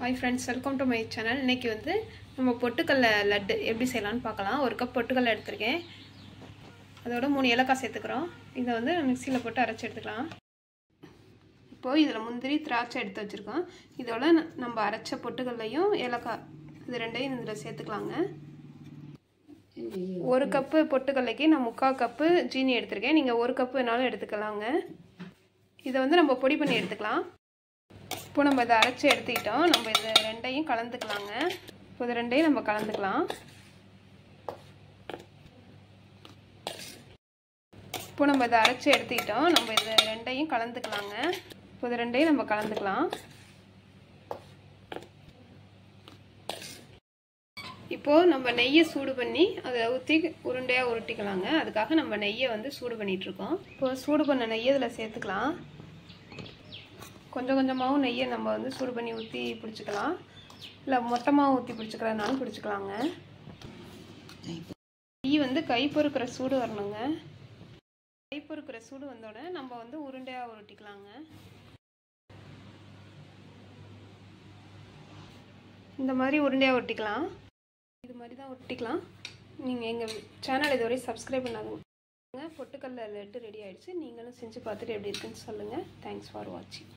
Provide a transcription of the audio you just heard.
Hi friends, welcome to my channel. இன்னைக்கு வந்து நம்ம பொட்டுக்கல்ல லட்டு எப்படி செய்யலாம்னு பார்க்கலாம். ஒரு கப் பொட்டுக்கல்ல எடுத்துர்க்கேன். அதோட 3 ஏலக்காய் சேர்த்துக்கறோம். இத வந்து மிக்ஸில போட்டு அரைச்சு எடுத்துக்கலாம். இப்போ இதல முந்திரி திராட்சை எடுத்து வச்சிருக்கோம். இதோட நம்ம அரைச்ச பொட்டுக்கல்லையும் ஏலக்காய் இது ரெண்டையும் இதல சேர்த்துக்கலாங்க. ஒரு கப் பொட்டுக்கல்லைக்கு நான் 3/4 கப் ஜீனி எடுத்துர்க்கேன். நீங்க 1 கப் வேணாலும் எடுத்துக்கலாங்க. இத வந்து நம்ம பொடி பண்ணி எடுத்துக்கலாம். இப்போ நம்ம இத அரைச்சு எடுத்துட்டோம். நம்ம இத ரெண்டையும் கலந்துக்கலாங்க. இப்போ இத ரெண்டையும் நம்ம கலந்துக்கலாம். இப்போ நம்ம இத அரைச்சு எடுத்துட்டோம். நம்ம இத ரெண்டையும் கலந்துக்கலாங்க. இப்போ இத ரெண்டையும் நம்ம கலந்துக்கலாம். இப்போ நம்ம நெய்யை சூடு பண்ணி அதை ஊற்றி உருண்டையாக உருட்டிக்கலாங்க. அதுக்காக நம்ம நெய்யை வந்து சூடு பண்ணிட்டு இருக்கோம். இப்போ சூடு பண்ண நெய்யை இதில் சேர்த்துக்கலாம். கொஞ்சம் கொஞ்சமாகவும் நெய்யை நம்ம வந்து சூடு பண்ணி ஊற்றி பிடிச்சிக்கலாம். இல்லை மொத்தமாக ஊற்றி பிடிச்சிக்கிறதுனாலும் பிடிச்சிக்கலாங்க. நெய் வந்து கை பொறுக்கிற சூடு வரணுங்க. கை பொறுக்கிற சூடு வந்தோடனே நம்ம வந்து உருண்டையாக உருட்டிக்கலாங்க. இந்த மாதிரி உருண்டையாக உருட்டிக்கலாம். இது மாதிரி தான் உருட்டிக்கலாம். நீங்கள் எங்கள் சேனல் இதுவரை சப்ஸ்கிரைப் பண்ணாதுங்க. பொட்டுக்கல்ல லட்டு ரெடி ஆகிடுச்சு. நீங்களும் செஞ்சு பார்த்துட்டு எப்படி இருக்குன்னு சொல்லுங்கள். தேங்க்ஸ் ஃபார் வாட்சிங்.